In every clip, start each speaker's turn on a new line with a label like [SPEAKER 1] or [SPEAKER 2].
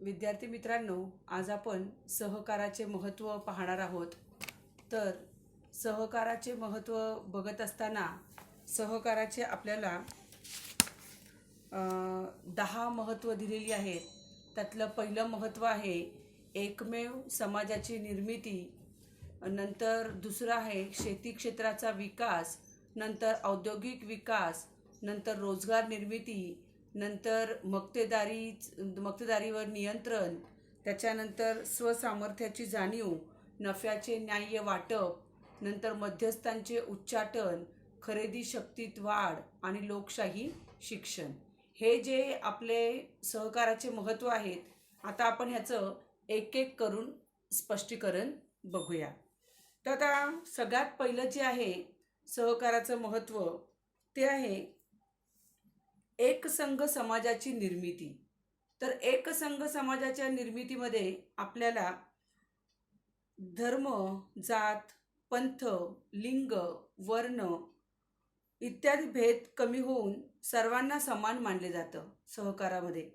[SPEAKER 1] विद्यार्थी मित्रांनो, आज आपण सहकाराचे महत्त्व पाहणार आहोत. तर सहकाराचे महत्त्व बघत असताना सहकाराचे आपल्याला 10 महत्त्व दिलेली आहेत. त्यातलं पहिलं महत्त्व आहे एकमेव समाजाची निर्मिती. नंतर दुसरं आहे शेती क्षेत्राचा विकास. नंतर औद्योगिक विकास. नंतर रोजगार निर्मिती. नंतर मक्तेदारीवर नियंत्रण. त्याच्यानंतर स्वसामर्थ्याची जाणीव. नफ्याचे न्याय्य वाटप. नंतर मध्यस्थांचे उच्चाटन. खरेदी शक्तीत वाढ आणि लोकशाही शिक्षण. हे जे आपले सहकाराचे महत्त्व आहेत, आता आपण ह्याचं एक एक करून स्पष्टीकरण बघूया. तर आता सगळ्यात पहिलं जे आहे सहकाराचं महत्त्व ते आहे एकसंघ समाजाची निर्मिती. तर एकसंघ समाजाच्या निर्मितीमध्ये आपल्याला धर्म, जात, पंथ, लिंग, वर्ण इत्यादी भेद कमी होऊन सर्वांना समान मानले जातं सहकारामध्ये.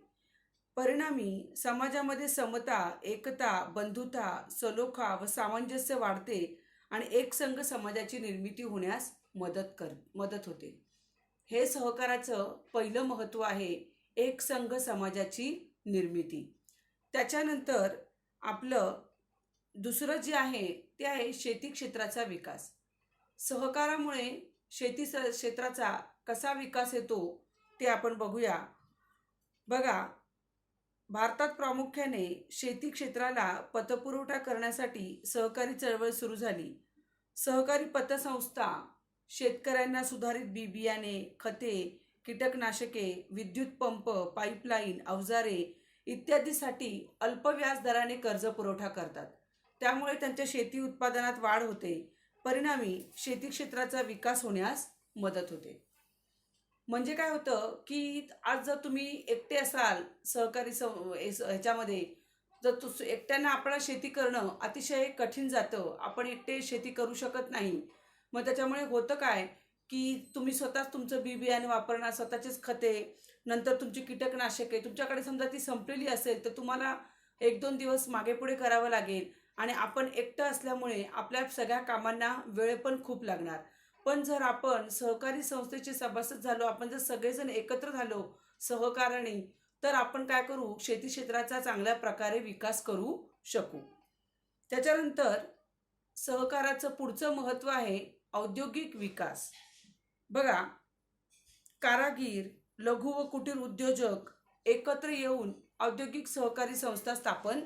[SPEAKER 1] परिणामी समाजामध्ये समता, एकता, बंधुता, सलोखा व सामंजस्य वाढते आणि एकसंघ समाजाची निर्मिती होण्यास मदत होते. हे सहकाराचं पहिलं महत्त्व आहे, एकसंघ समाजाची निर्मिती. त्याच्यानंतर आपलं दुसरं जे आहे ते आहे शेती क्षेत्राचा विकास. सहकारामुळे शेती क्षेत्राचा कसा विकास येतो ते आपण बघूया. बघा, भारतात प्रामुख्याने शेती क्षेत्राला पतपुरवठा करण्यासाठी सहकारी चळवळ सुरू झाली. सहकारी पतसंस्था शेतकऱ्यांना सुधारित बियाणे, खते, कीटकनाशके, विद्युत पंप, पाईपलाईन, अवजारे इत्यादीसाठी अल्प व्याज दराने कर्ज पुरवठा करतात. त्यामुळे त्यांच्या शेती उत्पादनात वाढ होते. परिणामी शेती क्षेत्राचा विकास होण्यास मदत होते. म्हणजे काय होतं की आज जर तुम्ही एकटे असाल सहकारी ह्याच्यामध्ये, जर एकट्यानं आपल्याला शेती करणं अतिशय कठीण जातं. आपण एकटे शेती करू शकत नाही. मग त्याच्यामुळे होतं काय की तुम्ही स्वतःच तुमचं बियाणे वापरणार, स्वतःचेच खते, नंतर तुमची कीटकनाशके. तुमच्याकडे समजा ती संपलेली असेल तर तुम्हाला 1-2 दिवस मागे पुढे करावं लागेल आणि आपण एकटं असल्यामुळे आपल्या सगळ्या कामांना वेळ पण खूप लागणार. पण जर आपण सहकारी संस्थेचे सभासद झालो, आपण जर सगळेजण एकत्र झालो सहकाराने, तर आपण काय करू, शेती क्षेत्राचा चांगल्या प्रकारे विकास करू शकू. त्याच्यानंतर सहकाराचं पुढचं महत्त्व आहे औद्योगिक विकास. बघा, कारागीर, लघु व कुटीर उद्योजक एकत्र येऊन औद्योगिक सहकारी संस्था स्थापन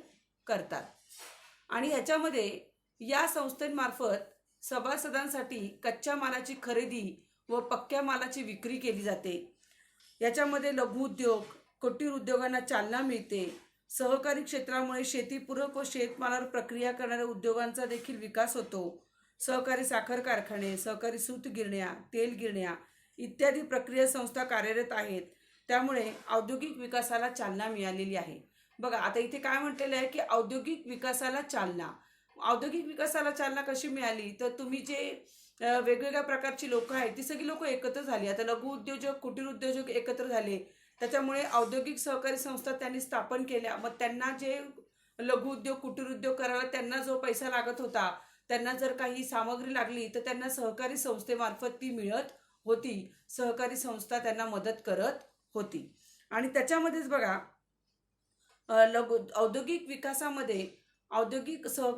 [SPEAKER 1] करतात आणि ह्याच्यामध्ये या संस्थेमार्फत सभासदांसाठी कच्च्या मालाची खरेदी व पक्क्या मालाची विक्री केली जाते. याच्यामध्ये लघु उद्योग, कुटीर उद्योगांना चालना मिळते. सहकारी क्षेत्रामुळे शेतीपूरक व शेतमालावर प्रक्रिया करणाऱ्या उद्योगांचा देखील विकास होतो. सहकारी साखर कारखाने, सहकारी सूत गिरण्या, तेल गिरण्या इत्यादी प्रक्रिया संस्था कार्यरत आहेत. त्यामुळे औद्योगिक विकासाला चालना मिळालेली आहे. बघा, आता इथे काय म्हटलेलं आहे की औद्योगिक विकासाला चालना. औद्योगिक विकासाला चालना कशी मिळाली, तर तुम्ही जे वेगवेगळ्या प्रकारची लोक आहेत ती सगळी लोक एकत्र झाली. आता लघु उद्योजक, कुटीर उद्योजक एकत्र झाले. त्याच्यामुळे औद्योगिक सहकारी संस्था त्यांनी स्थापन केल्या. मग त्यांना जे लघु उद्योग, कुटीर उद्योग करायला त्यांना जो पैसा लागत होता, त्यांना जर काही सामग्री लागली तर त्यांना सहकारी संस्थेमार्फत ती मिळत होती. सहकारी संस्था त्यांना मदत करत होती. आणि त्याच्यामध्येच बघा, औद्योगिक विकासामध्ये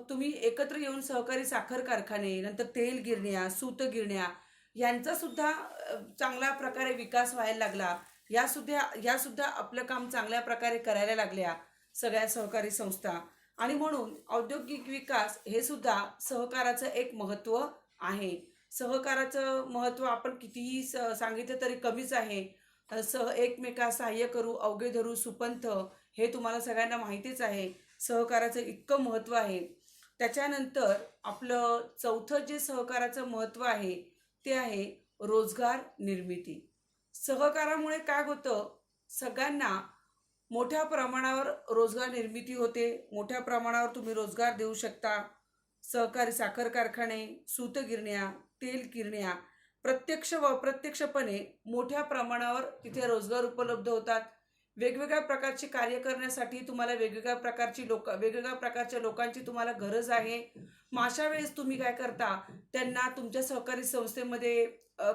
[SPEAKER 1] तुम्ही एकत्र येऊन सहकारी साखर कारखाने, नंतर तेल गिरण्या, सूत गिरण्या यांचा सुद्धा चांगल्या प्रकारे विकास व्हायला लागला. या सुद्धा आपलं काम चांगल्या प्रकारे करायला लागल्या सगळ्या सहकारी संस्था. आणि म्हणून औद्योगिक विकास हे सुद्धा सहकाराचं एक महत्त्व आहे. सहकाराचं महत्त्व आपण कितीही सांगितलं तरी कमीच आहे. एकमेकास सहाय्य करू, अवघे धरू सुपंथ, हे तुम्हाला सगळ्यांना माहितीच आहे. सहकाराचं इतकं महत्त्व आहे. त्याच्यानंतर आपलं चौथं जे सहकाराचं महत्त्व आहे ते आहे रोजगार निर्मिती. सहकारामुळे काय होतं, सगळ्यांना मोठ्या प्रमाणावर रोजगार निर्मिती होते. मोठ्या प्रमाणावर तुम्ही रोजगार देऊ शकता. सहकारी साखर कारखाने, सूत गिरण्या, तेल गिरण्या प्रत्यक्ष व अप्रत्यक्षपणे मोठ्या प्रमाणावर तिथे रोजगार उपलब्ध होतात. वेगवेगळ्या प्रकारचे कार्य करण्यासाठी तुम्हाला वेगवेगळ्या प्रकारच्या लोकांची तुम्हाला गरज आहे. मग अशा वेळेस तुम्ही काय करता, त्यांना तुमच्या सहकारी संस्थेमध्ये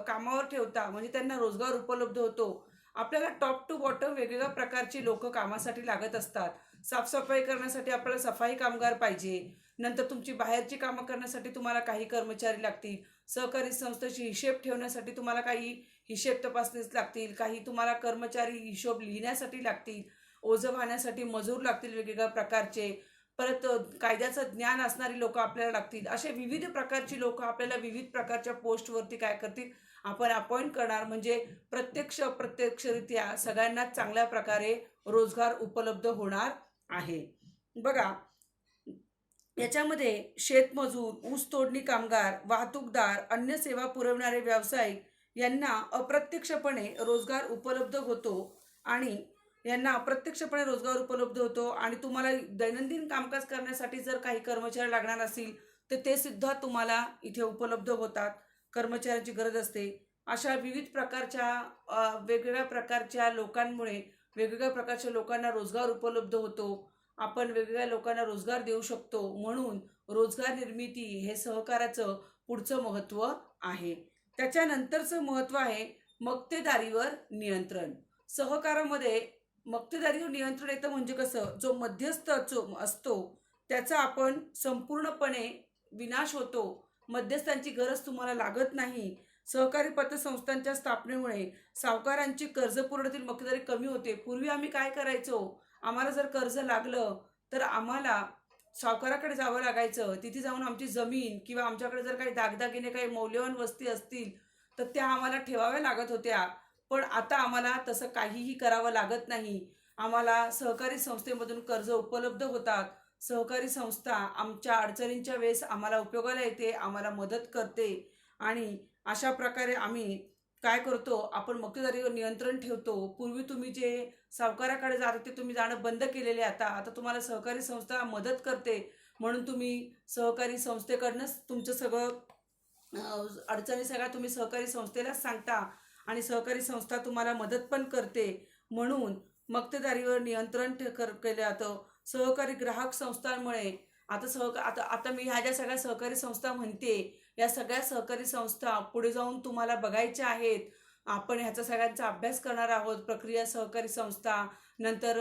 [SPEAKER 1] कामावर ठेवता, म्हणजे त्यांना रोजगार उपलब्ध होतो. आपल्याला टॉप टू बॉटम वेगवेगळ्या प्रकारची लोक कामासाठी लागत असतात. साफसफाई करण्यासाठी आपल्याला सफाई कामगार पाहिजे. नंतर तुमची बाहेरची कामं करण्यासाठी तुम्हाला काही कर्मचारी लागतील. सहकारी संस्थेची हिशेब ठेवण्यासाठी तुम्हाला काही हिशेब तपासणीस लागतील. काही तुम्हाला कर्मचारी हिशोब लिहिण्यासाठी लागतील. ओझं वाहण्यासाठी मजूर लागतील वेगवेगळ्या प्रकारचे. परत कायद्याचं ज्ञान असणारी लोक आपल्याला लागतील. असे विविध प्रकारची लोक आपल्याला विविध प्रकारच्या पोस्टवरती काय करतील, आपण अपॉइंट करणार. म्हणजे प्रत्यक्षरित्या सगळ्यांना चांगल्या प्रकारे रोजगार उपलब्ध होणार आहे. बघा, याच्यामध्ये शेतमजूर, ऊस तोडणी कामगार, वाहतूकदार, अन्य सेवा पुरवणारे व्यावसायिक यांना अप्रत्यक्षपणे रोजगार उपलब्ध होतो. आणि तुम्हाला दैनंदिन कामकाज करण्यासाठी जर काही कर्मचारी लागणार असतील तर ते सुद्धा तुम्हाला इथे उपलब्ध होतात. कर्मचाऱ्यांची गरज असते. अशा विविध प्रकारच्या वेगवेगळ्या प्रकारच्या लोकांमुळे वेगवेगळ्या प्रकारच्या लोकांना रोजगार उपलब्ध होतो. आपण वेगवेगळ्या लोकांना रोजगार देऊ शकतो. म्हणून रोजगार निर्मिती हे सहकाराचं पुढचं महत्त्व आहे. त्याच्यानंतरचं महत्त्व आहे मक्तेदारीवर नियंत्रण. सहकारामध्ये मक्तेदारीवर नियंत्रण येतं म्हणजे कसं, जो मध्यस्थ असतो त्याचा आपण संपूर्णपणे विनाश होतो. मध्यस्थांची गरज तुम्हाला लागत नाही. सहकारी पतसंस्थांच्या स्थापनेमुळे सावकारांची कर्जपुरवठ्यातील मक्तेदारी कमी होते. पूर्वी आम्ही काय करायचो, आम्हाला जर कर्ज लागलं तर आम्हाला सावकाराकडे जावं लागायचं. तिथे जाऊन आमची जमीन किंवा आमच्याकडे जर काही दागदागिने, काही मौल्यवान वस्तू असतील तर त्या आम्हाला ठेवाव्या लागत होत्या. पण आता आम्हाला तसं काहीही करावं लागत नाही. आम्हाला सहकारी संस्थेमधून कर्ज उपलब्ध होतात. सहकारी संस्था आमच्या अडचणींच्या वेळेस आम्हाला उपयोगाला येते, आम्हाला मदत करते. आणि अशा प्रकारे आम्ही काय करतो, आपण मक्तेदारीवर नियंत्रण ठेवतो. पूर्वी तुम्ही जे सावकाराकडे जात होते, तुम्ही जाणं बंद केलेले. आता तुम्हाला सहकारी संस्था मदत करते. म्हणून तुम्ही सहकारी संस्थेकडनंच तुमचं सगळं अडचणी सगळ्या तुम्ही सहकारी संस्थेलाच सांगता आणि सहकारी संस्था तुम्हाला मदत पण करते. म्हणून मक्तेदारीवर नियंत्रण केलं जातं. सहकारी ग्राहक संस्थांमुळे आता मी ह्या ज्या सगळ्या सहकारी संस्था म्हणते, या सगळ्या सहकारी संस्था पुढे जाऊन तुम्हाला बघायच्या आहेत. आपण ह्याचा सगळ्यांचा अभ्यास करणार आहोत. प्रक्रिया सहकारी संस्था, नंतर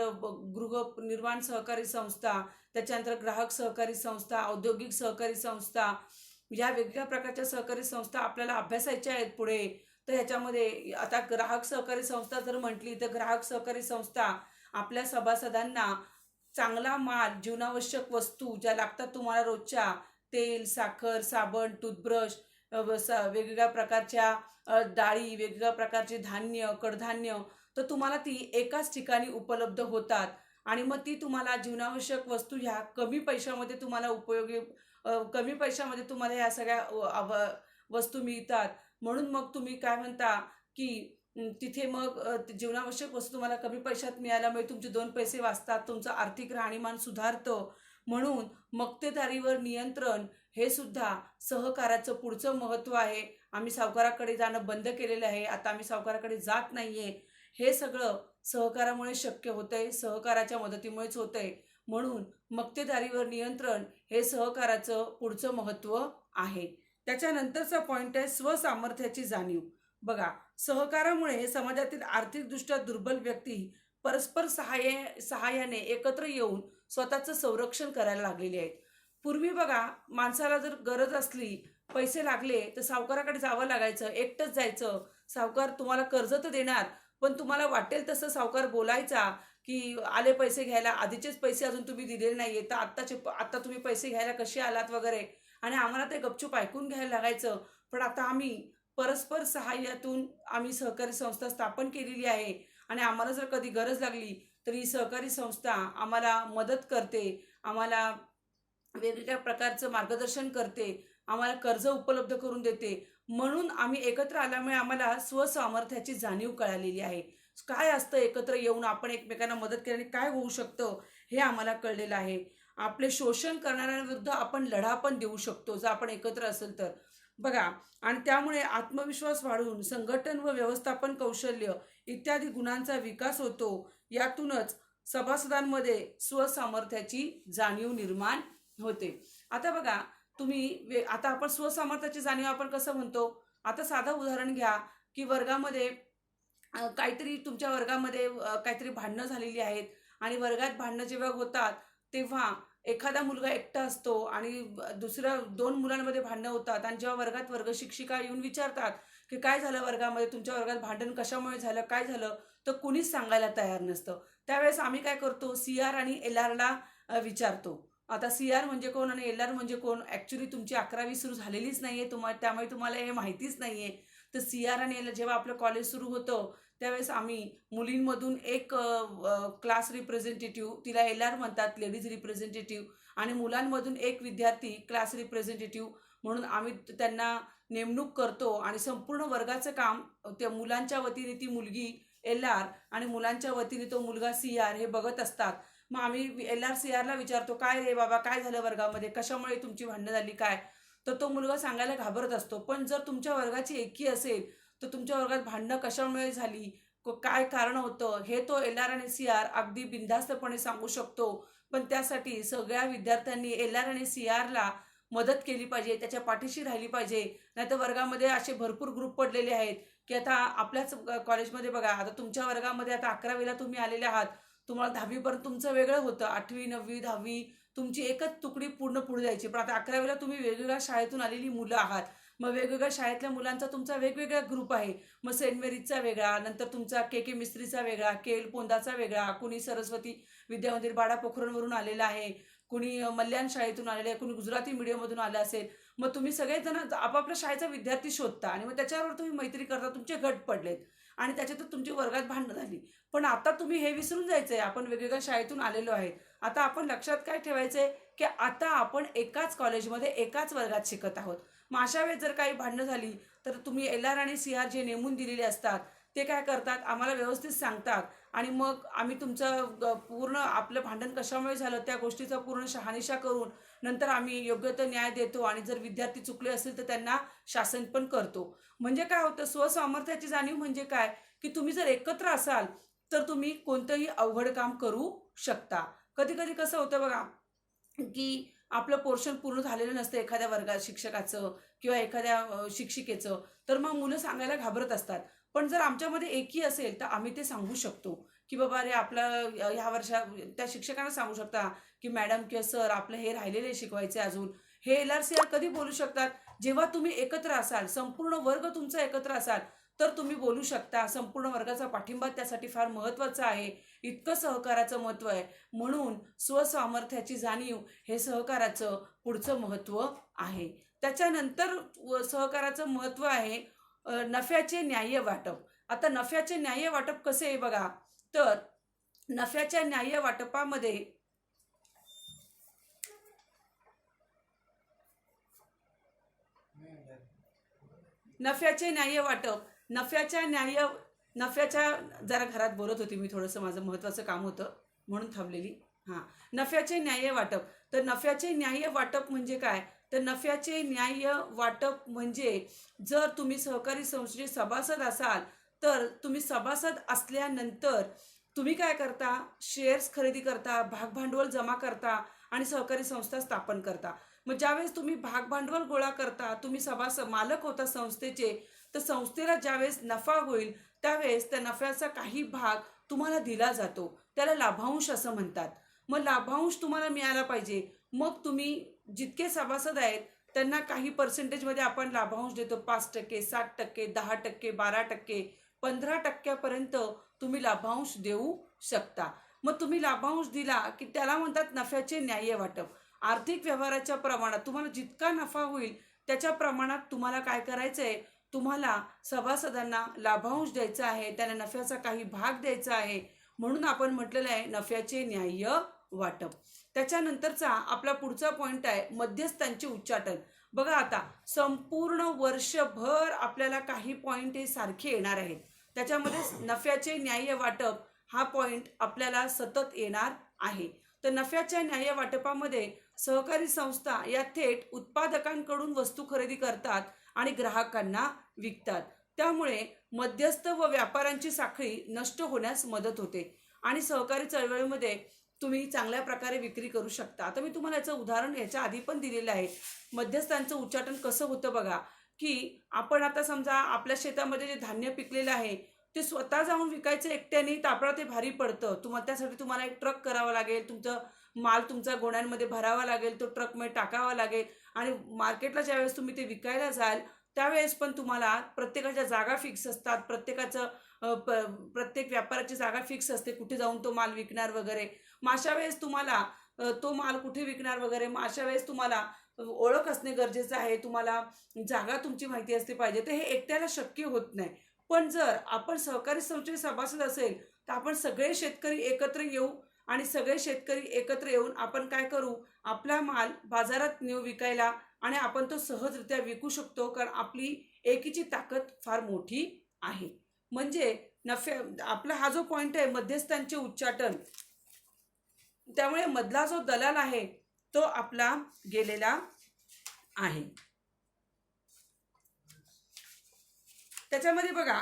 [SPEAKER 1] गृहनिर्माण सहकारी संस्था, त्याच्यानंतर ग्राहक सहकारी संस्था, औद्योगिक सहकारी संस्था, या वेगवेगळ्या प्रकारच्या सहकारी संस्था आपल्याला अभ्यासायच्या आहेत पुढे. तर ह्याच्यामध्ये आता ग्राहक सहकारी संस्था जर म्हटली तर ग्राहक सहकारी संस्था आपल्या सभासदांना चांगला माल, जीवनावश्यक वस्तू ज्या लागतात तुम्हाला रोजच्या, तेल, साखर, साबण, टूथब्रश, वेगवेगळ्या प्रकारच्या डाळी, वेगवेगळ्या प्रकारचे धान्य, कडधान्य, तर तुम्हाला ती एकाच ठिकाणी उपलब्ध होतात. आणि मग ती तुम्हाला जीवनावश्यक वस्तू ह्या कमी पैशामध्ये तुम्हाला ह्या सगळ्या वस्तू मिळतात. म्हणून मग तुम्ही काय म्हणता की तिथे मग जीवनावश्यक वस्तू तुम्हाला कमी पैशात मिळाल्यामुळे तुमचे 2 पैसे वाचतात, तुमचं आर्थिक राहणीमान सुधारतं. म्हणून मक्तेदारीवर नियंत्रण हे सुद्धा सहकाराचं पुढचं महत्त्व आहे. आम्ही सावकाराकडे जाणं बंद केलेलं आहे. आता आम्ही सावकाराकडे जात नाहीये. हे सगळं सहकारामुळे शक्य होतंय, सहकाराच्या मदतीमुळेच होतंय. म्हणून मक्तेदारीवर नियंत्रण हे सहकाराचं पुढचं महत्त्व आहे. त्याच्यानंतरचा पॉईंट आहे स्वसामर्थ्याची जाणीव. बघा, सहकारामुळे समाजातील आर्थिकदृष्ट्या दुर्बल व्यक्ती परस्पर सहाय्याने एकत्र येऊन स्वतःचं संरक्षण करायला लागलेले आहेत. पूर्वी बघा, माणसाला जर गरज असली, पैसे लागले तर सावकाराकडे जावं लागायचं, एकटंच जायचं. सावकार तुम्हाला कर्ज तर देणार, पण तुम्हाला वाटेल तसं सावकार बोलायचा की आले पैसे घ्यायला, आधीचेच पैसे अजून तुम्ही दिलेले नाहीये, तर आता तुम्ही पैसे घ्यायला कसे आलात वगैरे. आणि आम्हाला ते गपचूप ऐकून घ्यायला लागायचं. पण आता आम्ही परस्पर सहाय्यातून आम्ही सहकारी संस्था स्थापन केलेली आहे. आणि आम्हाला जर कधी गरज लागली तर ही सहकारी संस्था आम्हाला मदत करते, आम्हाला वेगवेगळ्या प्रकारचं मार्गदर्शन करते, आम्हाला कर्ज उपलब्ध करून देते. म्हणून आम्ही एकत्र आल्यामुळे आम्हाला स्वसामर्थ्याची जाणीव कळालेली आहे. काय असतं एकत्र येऊन आपण एकमेकांना मदत केल्याने काय होऊ शकतं हे आम्हाला कळलेलं आहे. आपले शोषण करणाऱ्यांविरुद्ध आपण लढा पण देऊ शकतो जर आपण एकत्र असेल तर. बघा, आणि त्यामुळे आत्मविश्वास वाढून संघटन व व्यवस्थापन कौशल्य इत्यादी गुणांचा विकास होतो. यातूनच सभासदांमध्ये स्वसामर्थ्याची जाणीव निर्माण होते. आता बघा, आता आपण स्वसामर्थ्याची जाणीव आपण कसं म्हणतो? आता साधं उदाहरण घ्या, की वर्गामध्ये काहीतरी तुमच्या वर्गामध्ये काहीतरी भांडणं झालेली आहेत, आणि वर्गात भांडणं जेव्हा होतात तेव्हा एखादा मुलगा एकटा असतो आणि दुसऱ्या दोन मुलांमध्ये भांडणं होतात, आणि जेव्हा वर्गात वर्ग शिक्षिका येऊन विचारतात की काय झालं वर्गामध्ये, तुमच्या वर्गात भांडण कशामुळे झालं, काय झालं, तर कुणीच सांगायला तयार नसतं. त्यावेळेस आम्ही काय करतो, CR आणि LRला विचारतो. आता CR म्हणजे कोण आणि LR म्हणजे कोण, ॲक्च्युली तुमची 11वी सुरू झालेलीच नाही आहे, त्यामुळे तुम्हाला हे माहितीच नाही आहे. तर CR आणि LR जेव्हा आपलं कॉलेज सुरू होतं त्यावेळेस आम्ही मुलींमधून एक क्लास रिप्रेझेंटेटिव्ह, तिला LR म्हणतात, लेडीज रिप्रेझेंटेटिव्ह, आणि मुलांमधून एक विद्यार्थी क्लास रिप्रेझेंटेटिव्ह म्हणून आम्ही त्यांना नेमणूक करतो, आणि संपूर्ण वर्गाचं काम त्या मुलांच्या वतीने ती मुलगी LR आणि मुलांच्या वतीने तो मुलगा CR हे बघत असतात. मग आम्ही LR CRला विचारतो, काय रे बाबा, काय झालं वर्गामध्ये, कशामुळे तुमची भांडणं झाली काय? तर तो मुलगा सांगायला घाबरत असतो. पण जर तुमच्या वर्गाची एकी असेल तर तुमच्या वर्गात भांडणं कशामुळे झाली, काय कारण होतं, हे तो LR आणि CR अगदी बिनधास्तपणे सांगू शकतो. पण त्यासाठी सगळ्या विद्यार्थ्यांनी LR आणि CRला मदत केली पाहिजे, त्याच्या पाठीशी राहिली पाहिजे. नाहीतर वर्गामध्ये असे भरपूर ग्रुप पडलेले आहेत, की आता आपल्याच कॉलेजमध्ये बघा, आता तुमच्या वर्गामध्ये आता 11वीला तुम्ही आलेले आहात, तुम्हाला 10वीपर्यंत तुमचं वेगळं होतं, 8वी 9वी 10वी तुमची एकच तुकडी पूर्ण पुढे जायची. पण आता 11वीला तुम्ही वेगवेगळ्या शाळेतून आलेली मुलं आहात. मग वेगवेगळ्या शाळेतल्या मुलांचा तुमचा वेगवेगळा ग्रुप आहे. मग सेंट मेरीजचा वेगळा, नंतर तुमचा के मिस्त्रीचा वेगळा, केल पोंदाचा वेगळा, कुणी सरस्वती विद्यामंदिर बाडा पोखरणवरून आलेला आहे, कुणी मल्याण शाळेतून आलेलं आहे, कुणी गुजराती मीडियममधून आलं असेल. मग तुम्ही सगळेजण आपापल्या शाळेचा विद्यार्थी शोधता आणि मग त्याच्यावर तुम्ही मैत्री करता, तुमचे गट पडलेत आणि त्याच्यातून तुमची वर्गात भांडणं झाली. पण आता तुम्ही हे विसरून जायचंय, आपण वेगवेगळ्या शाळेतून आलेलो आहे. आता आपण लक्षात काय ठेवायचंय, की आता आपण एकाच कॉलेजमध्ये एकाच वर्गात शिकत आहोत. मग अशा वेळेस जर काही भांडणं झाली तर तुम्ही LR आणि CR जे नेमून दिलेले असतात ते काय करतात, आम्हाला व्यवस्थित सांगतात, आणि मग आम्ही तुमचं पूर्ण आपलं भांडण कशामुळे झालं त्या गोष्टीचा पूर्ण शहानिशा करून नंतर आम्ही योग्य तो न्याय देतो, आणि जर विद्यार्थी चुकले असतील तर त्यांना शासन पण करतो. म्हणजे काय होतं, स्वसामर्थ्याची जाणीव म्हणजे काय, की तुम्ही जर एकत्र असाल तर तुम्ही कोणतंही अवघड काम करू शकता. कधी कधी कसं होतं बघा, की आपलं पोर्शन पूर्ण झालेलं नसतं एखाद्या वर्गात शिक्षकाचं किंवा एखाद्या शिक्षिकेचं, तर मग मुलं सांगायला घाबरत असतात. पण जर आमच्यामध्ये एकी असेल तर आम्ही ते सांगू शकतो, की बाबा रे आपलं ह्या वर्षा त्या शिक्षकांना सांगू शकता, की मॅडम किंवा सर आपलं हे राहिलेले शिकवायचे अजून. हे LR CR कधी बोलू शकतात, जेव्हा तुम्ही एकत्र असाल, संपूर्ण वर्ग तुमचा एकत्र असाल तर तुम्ही बोलू शकता. संपूर्ण वर्गाचा पाठिंबा त्यासाठी फार महत्त्वाचा आहे. इतकं सहकाराचं महत्त्व आहे. म्हणून स्वसामर्थ्याची जाणीव हे सहकाराचं पुढचं महत्त्व आहे. त्याच्यानंतर सहकाराचं महत्त्व आहे नफ्याचे न्याय्य वाटप. आता नफ्याचे न्याय्य वाटप कसे आहे बघा, तर नफ्याच्या न्याय्य वाटपामध्ये नफ्याचे न्याय्य वाटप नफ्याच्या जरा घरात बोलत होती मी, थोडंसं माझं महत्त्वाचं काम होतं म्हणून थांबलेली. हां, नफ्याचे न्याय्य वाटप. तर नफ्याचे न्याय्य वाटप म्हणजे काय, तर नफ्याचे न्याय्य वाटप म्हणजे जर तुम्ही सहकारी संस्थेचे सभासद असाल तर तुम्ही सभासद असल्यानंतर तुम्ही काय करता, शेअर्स खरेदी करता, भागभांडवल जमा करता आणि सहकारी संस्था स्थापन करता. मग ज्यावेळेस तुम्ही भागभांडवल गोळा करता, तुम्ही मालक होता संस्थेचे, तर संस्थेला ज्यावेळेस नफा होईल त्यावेळेस त्या नफ्याचा काही भाग तुम्हाला दिला जातो, त्याला लाभांश असं म्हणतात. मग लाभांश तुम्हाला मिळाला पाहिजे. मग तुम्ही जितके सभासद आहेत त्यांना काही पर्सेंटेजमध्ये आपण लाभांश देतो. 5%, 7%, 10%, 12%, 15%पर्यंत तुम्ही लाभांश देऊ शकता. मग तुम्ही लाभांश दिला की त्याला म्हणतात नफ्याचे न्याय्य वाटप. आर्थिक व्यवहाराच्या प्रमाणात तुम्हाला जितका नफा होईल त्याच्या प्रमाणात तुम्हाला काय करायचं आहे, तुम्हाला सभासदांना लाभांश द्यायचा आहे, त्यांना नफ्याचा काही भाग द्यायचा आहे. म्हणून आपण म्हटलेलं आहे नफ्याचे न्याय्य वाटप. त्याच्यानंतरचा आपला पुढचा पॉईंट आहे मध्यस्थांचे उच्चाटन. बघा, आता संपूर्ण वर्षभर आपल्याला काही पॉईंट हे सारखे येणार आहेत, त्याच्यामध्ये नफ्याचे न्याय्य वाटप हा पॉईंट आपल्याला सतत येणार आहे. तर नफ्याच्या न्याय्य वाटपामध्ये सहकारी संस्था या थेट उत्पादकांकडून वस्तू खरेदी करतात आणि ग्राहकांना विकतात. त्यामुळे मध्यस्थ व व्यापाऱ्यांची साखळी नष्ट होण्यास मदत होते आणि सहकारी चळवळीमध्ये तुम्ही चांगल्या प्रकारे विक्री करू शकता. आता मी तुम्हाला याचं उदाहरण याच्या आधी पण दिलेलं आहे. मध्यस्थांचं उच्चाटन कसं होतं बघा, की आपण आता समजा आपल्या शेतामध्ये जे धान्य पिकलेलं आहे ते स्वतः जाऊन विकायचं एकट्याने तापडा ते भारी पडतं. त्यासाठी तुम्हाला एक ट्रक करावा लागेल, तुमचं माल तुमचा गोण्यांमध्ये भरावा लागेल, तो ट्रकमध्ये टाकावा लागेल आणि मार्केटला ज्यावेळेस तुम्ही ते विकायला जाल त्यावेळेस पण तुम्हाला प्रत्येकाच्या जागा फिक्स असतात. प्रत्येक व्यापाराची जागा फिक्स असते, कुठे जाऊन तो माल विकणार वगैरे. मग अशा वेळेस तुम्हाला तो माल कुठे विकणार वगैरे, मग अशा वेळेस तुम्हाला ओळख असणे गरजेचं आहे, तुम्हाला जागा तुमची माहिती असली पाहिजे. तर हे एकट्याला शक्य होत नाही. पण जर आपण सहकारी संस्थेचे सभासद असेल तर आपण सगळे शेतकरी एकत्र येऊ आणि सगळे शेतकरी एकत्र येऊन आपण काय करू, आपला माल बाजारात नेऊ विकायला आणि आपण तो सहजरित्या विकू शकतो, कारण आपली एकीची ताकद फार मोठी आहे. म्हणजे आपला हा जो पॉइंट आहे मध्यस्थांचे उच्चाटन, त्यामुळे मधला जो दलाल आहे तो आपला गेलेला आहे. त्याच्यामध्ये बघा,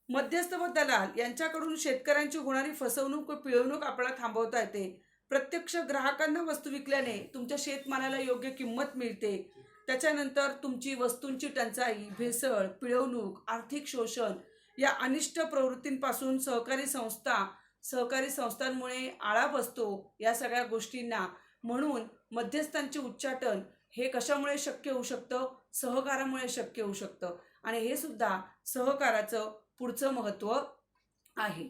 [SPEAKER 1] मध्यस्थ व दलाल यांच्याकडून शेतकऱ्यांची होणारी फसवणूक व पिळवणूक आपल्याला थांबवता येते. प्रत्यक्ष ग्राहकांना वस्तू विकल्याने तुमच्या शेतमालाला योग्य किंमत मिळते. त्याच्यानंतर तुमची वस्तूंची टंचाई, भेसळ, पिळवणूक, आर्थिक शोषण या अनिष्ट प्रवृत्तींपासून सहकारी संस्थांमुळे आळा बसतो या सगळ्या गोष्टींना. म्हणून मध्यस्थांचे उच्चाटन हे कशामुळे शक्य होऊ शकतं, सहकारामुळे शक्य होऊ शकतं आणि हे सुद्धा सहकाराचं पुढचं महत्त्व आहे.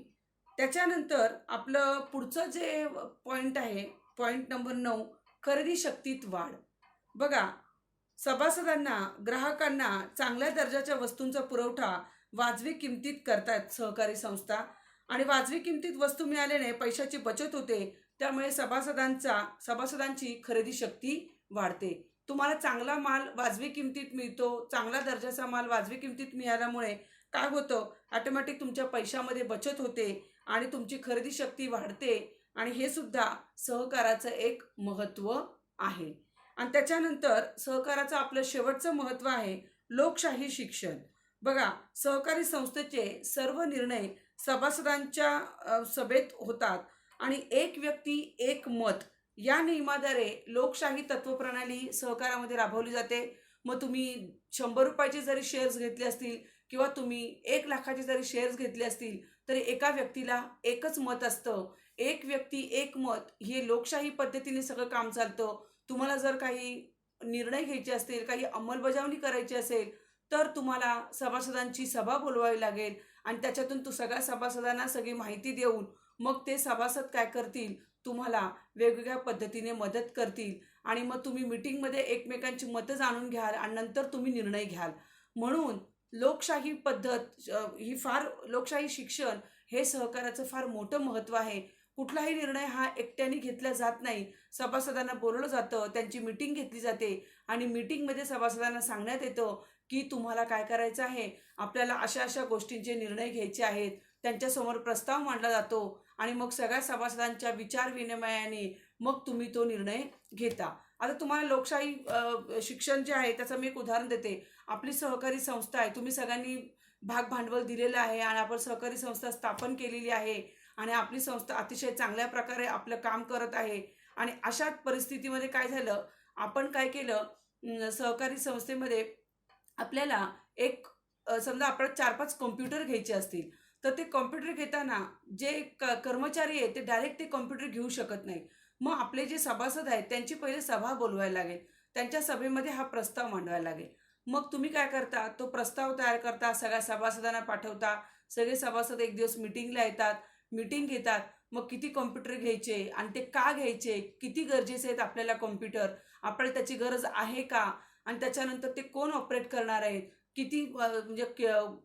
[SPEAKER 1] त्याच्यानंतर आपलं पुढचं जे पॉइंट आहे, पॉइंट नंबर 9, खरेदी शक्तीत वाढ. बघा, सभासदांना ग्राहकांना चांगल्या दर्जाच्या वस्तूंचा पुरवठा वाजवी किमतीत करतात सहकारी संस्था आणि वाजवी किमतीत वस्तू मिळाल्याने पैशाची बचत होते. त्यामुळे सभासदांची खरेदी शक्ती वाढते. तुम्हाला चांगला माल वाजवी किमतीत मिळतो, चांगला दर्जाचा माल वाजवी किमतीत मिळाल्यामुळे काय होतं, ऑटोमॅटिक तुमच्या पैशामध्ये बचत होते आणि तुमची खरेदी शक्ती वाढते आणि हे सुद्धा सहकाराचं एक महत्त्व आहे. आणि त्याच्यानंतर सहकाराचं आपलं शेवटचं महत्त्व आहे लोकशाही शिक्षण. बघा, सहकारी संस्थेचे सर्व निर्णय सभासदांच्या सभेत होतात आणि एक व्यक्ती एक मत या नियमाद्वारे लोकशाही तत्वप्रणाली सहकारामध्ये राबवली जाते. मग तुम्ही 100 रुपयाचे जरी शेअर्स घेतले असतील किंवा तुम्ही 1 लाखाचे जरी शेअर्स घेतले असतील तरी एका व्यक्तीला एकच मत असतं. एक व्यक्ती एक मत हे लोकशाही पद्धतीने सगळं काम चालतं. तुम्हाला जर काही निर्णय घ्यायचे असतील, काही अंमलबजावणी करायची असेल तर तुम्हाला सभासदांची सभा बोलवावी लागेल आणि त्याच्यातून सगळ्या सभासदांना सगळी माहिती देऊन मग ते सभासद काय करतील, तुम्हाला वेगवेगळ्या पद्धतीने मदत करतील आणि मग तुम्ही मीटिंगमध्ये एकमेकांची मतं जाणून घ्याल आणि नंतर तुम्ही निर्णय घ्याल. म्हणून लोकशाही पद्धत लोकशाही शिक्षण हे सहकाराचं फार मोठं महत्त्व आहे. कुठलाही निर्णय हा एकट्याने घेतला जात नाही. सभासदांना बोलवलं जातं, त्यांची मीटिंग घेतली जाते आणि मीटिंगमध्ये सभासदांना सांगण्यात येतं की तुम्हाला काय करायचं आहे, आपल्याला अशा अशा गोष्टींचे निर्णय घ्यायचे आहेत. त्यांच्यासमोर प्रस्ताव मांडला जातो आणि मग सगळ्या सभासदांच्या विचार विनिमयाने मग तुम्ही तो निर्णय घेता. आता तुम्हाला लोकशाही शिक्षण जे आहे त्याचं मी एक उदाहरण देते. आपली सहकारी संस्था आहे, तुम्ही सगळ्यांनी भाग भांडवल दिलेलं आहे आणि आपण सहकारी संस्था स्थापन केलेली आहे आणि आपली संस्था अतिशय चांगल्या प्रकारे आपलं काम करत आहे. आणि अशा परिस्थितीमध्ये काय झालं, आपण काय केलं, सहकारी संस्थेमध्ये आपल्याला समजा आपल्याला 4-5 कॉम्प्युटर घ्यायचे असतील तर ते कॉम्प्युटर घेताना जे कर्मचारी आहेत ते डायरेक्ट ते कॉम्प्युटर घेऊ शकत नाही. मग आपले जे सभासद आहेत त्यांची पहिले सभा बोलवायला लागेल, त्यांच्या सभेमध्ये हा प्रस्ताव मांडवायला लागेल. मग तुम्ही काय करता, तो प्रस्ताव तयार करता, सगळ्या सभासदांना पाठवता. सगळे सभासद एक दिवस मीटिंगला येतात, मीटिंग घेतात. मग किती कॉम्प्युटर घ्यायचे आणि ते का घ्यायचे, किती गरजेचे आहेत आपल्याला कॉम्प्युटर, आपल्याला त्याची गरज आहे का, आणि त्याच्यानंतर ते कोण ऑपरेट करणार आहेत, किती म्हणजे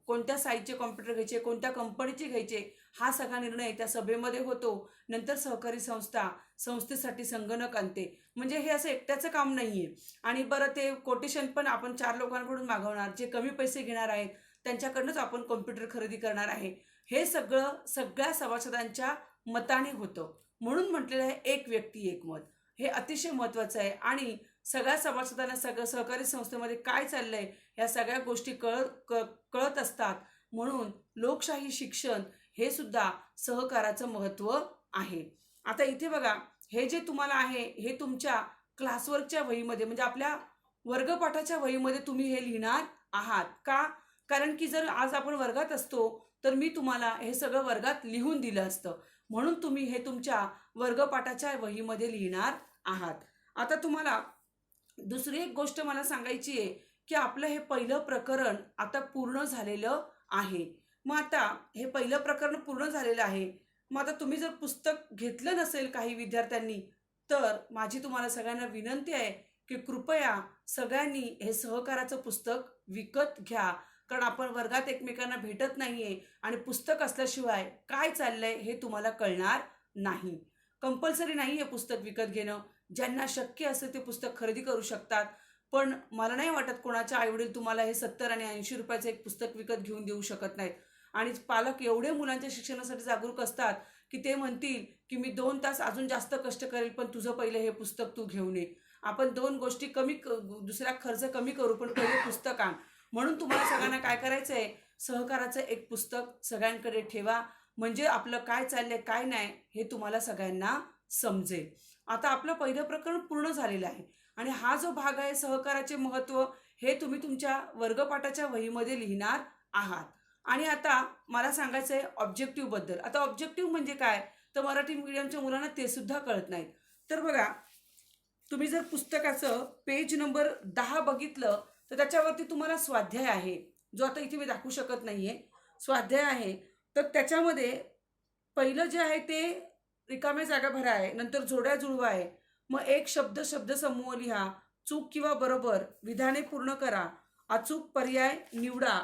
[SPEAKER 1] कोणत्या साईजचे कॉम्प्युटर घ्यायचे, कोणत्या कंपनीचे घ्यायचे, हा सगळा निर्णय त्या सभेमध्ये होतो. नंतर सहकारी संस्थेसाठी संगणक आणते. म्हणजे हे असं एकट्याचं काम नाही आहे. आणि बरं, ते कोटेशन पण आपण 4 लोकांकडून मागवणार, जे कमी पैसे घेणार आहेत त्यांच्याकडूनच आपण कॉम्प्युटर खरेदी करणार आहे. हे सगळ्या सभासदांच्या मताने होतं. म्हणून म्हटलेलं आहे एक व्यक्ती एक मत. हे अतिशय महत्त्वाचं आहे आणि सगळ्या सभासदांना सगळं सहकारी संस्थेमध्ये काय चाललंय ह्या सगळ्या गोष्टी कळत असतात. म्हणून लोकशाही शिक्षण हे सुद्धा सहकाराचं महत्त्व आहे. आता इथे बघा, हे जे तुम्हाला आहे हे तुमच्या क्लासवर्कच्या वहीमध्ये म्हणजे आपल्या वर्गपाठाच्या वहीमध्ये तुम्ही हे लिहिणार आहात. का? कारण की जर आज आपण वर्गात असतो तर मी तुम्हाला हे सगळं वर्गात लिहून दिलं असतं, म्हणून तुम्ही हे तुमच्या वर्गपाठाच्या वहीमध्ये लिहिणार आहात. आता तुम्हाला दुसरी एक गोष्ट मला सांगायची आहे की आपलं हे पहिलं प्रकरण आता पूर्ण झालेलं आहे. मग आता हे पहिलं प्रकरण पूर्ण झालेलं आहे. मग आता तुम्ही जर पुस्तक घेतलं नसेल काही विद्यार्थ्यांनी, तर माझी तुम्हाला सगळ्यांना विनंती आहे की कृपया सगळ्यांनी हे सहकाराचं पुस्तक विकत घ्या. कारण आपण वर्गात एकमेकांना भेटत नाहीये आणि पुस्तक असल्याशिवाय काय चाललंय हे तुम्हाला कळणार नाही. कंपल्सरी नाही आहे पुस्तक विकत घेणं. ज्यांना शक्य असेल ते पुस्तक खरेदी करू शकतात. पण मला नाही वाटत कोणाच्या आईवडील तुम्हाला हे 70 आणि 80 रुपयाचं एक पुस्तक विकत घेऊन देऊ शकत नाहीत. आणि पालक एवढे मुलांच्या शिक्षणासाठी जागरूक असतात की ते म्हणतील की मी 2 तास अजून जास्त कष्ट करेल, पण तुझं पहिलं हे पुस्तक तू घेऊन ये. आपण 2 गोष्टी दुसरा खर्च कमी करू, पण पहिले पुस्तक आण. म्हणून तुम्हाला सगळ्यांना काय करायचं आहे, सहकाराचं एक पुस्तक सगळ्यांकडे ठेवा. म्हणजे आपलं काय चाललंय काय नाही हे तुम्हाला सगळ्यांना समजेल. आता आपलं पहिलं प्रकरण पूर्ण झालेलं आहे आणि हा जो भाग आहे सहकाराचे महत्त्व हे तुम्ही तुमच्या वर्गपाठाच्या वहीमध्ये लिहिणार आहात. आणि आता मला सांगायचं आहे ऑब्जेक्टिव्ह बद्दल. आता ऑब्जेक्टिव्ह म्हणजे काय, तर मराठी मीडियमच्या मुलांना ते सुद्धा कळत नाहीत. तर बघा, तुम्ही जर पुस्तकाचं पेज नंबर 10 बघितलं तर त्याच्यावरती तुम्हाला स्वाध्याय आहे, जो आता इथे मी दाखवू शकत नाहीये. स्वाध्याय आहे तर त्याच्यामध्ये पहिलं जे आहे ते रिकाम्या जागा भरा आहे, नंतर जोड्या जुळवा आहे. मग एक शब्द शब्दसमूह लिहा, चूक किंवा बरोबर विधाने पूर्ण करा, अचूक पर्याय निवडा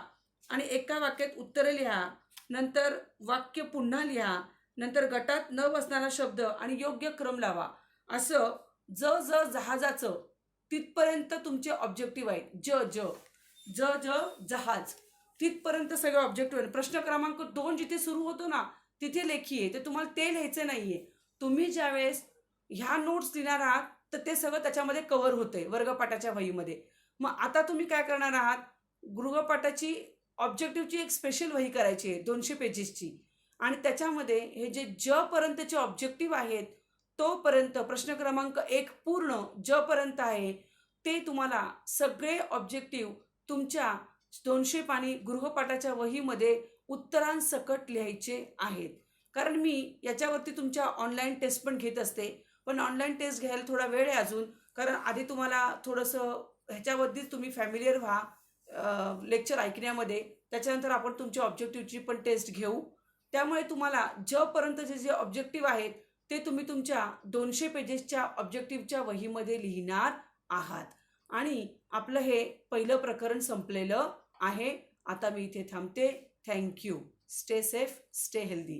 [SPEAKER 1] आणि एका वाक्यात उत्तरे लिहा. नंतर वाक्य पुन्हा लिहा. नंतर गटात न बसणारा शब्द आणि योग्य क्रम लावा. असं ज ज जहाजाचं तिथपर्यंत तुमचे ऑब्जेक्टिव्ह आहेत. ज ज ज ज जहाज तिथपर्यंत सगळे ऑब्जेक्टिव्ह आहेत. प्रश्न क्रमांक 2 जिथे सुरू होतो ना तिथे लेखी आहे, ते तुम्हाला ते लिहायचं नाहीये. तुम्ही ज्यावेळेस ह्या नोट्स लिहिणार आहात तर ते सगळं त्याच्यामध्ये कव्हर होतंय वर्गपाठाच्या वहीमध्ये. मग आता तुम्ही काय करणार आहात, गृहपाठाची ऑब्जेक्टिव्हची एक स्पेशल वही करायची आहे 200 पेजेसची. आणि त्याच्यामध्ये हे जे ज पर्यंतचे ऑब्जेक्टिव्ह आहेत तोपर्यंत प्रश्न क्रमांक 1 पूर्ण ज पर्यंत आहे ते तुम्हाला सगळे ऑब्जेक्टिव्ह तुमच्या 200 पानी गृहपाठाच्या वहीमध्ये उत्तरांसकट लिहायचे आहेत. कारण मी याच्यावरती तुमच्या ऑनलाईन टेस्ट पण घेत असते, पण ऑनलाईन टेस्ट घ्यायला थोडा वेळ आहे अजून. कारण आधी तुम्हाला थोडंसं ह्याच्यावरतीच तुम्ही फॅमिलियर व्हा लेक्चर ऐकण्यामध्ये, त्याच्यानंतर आपण तुमच्या ऑब्जेक्टिव्हची पण टेस्ट घेऊ. त्यामुळे तुम्हाला ज पर्यंतचे जे ऑब्जेक्टिव्ह आहेत ते तुम्ही तुमच्या 200 पेजेसच्या ऑब्जेक्टिव्हच्या वहीमध्ये लिहिणार आहात. आणि आपलं हे पहिलं प्रकरण संपलेलं आहे. आता मी इथे थांबते. Thank you. Stay safe, stay healthy.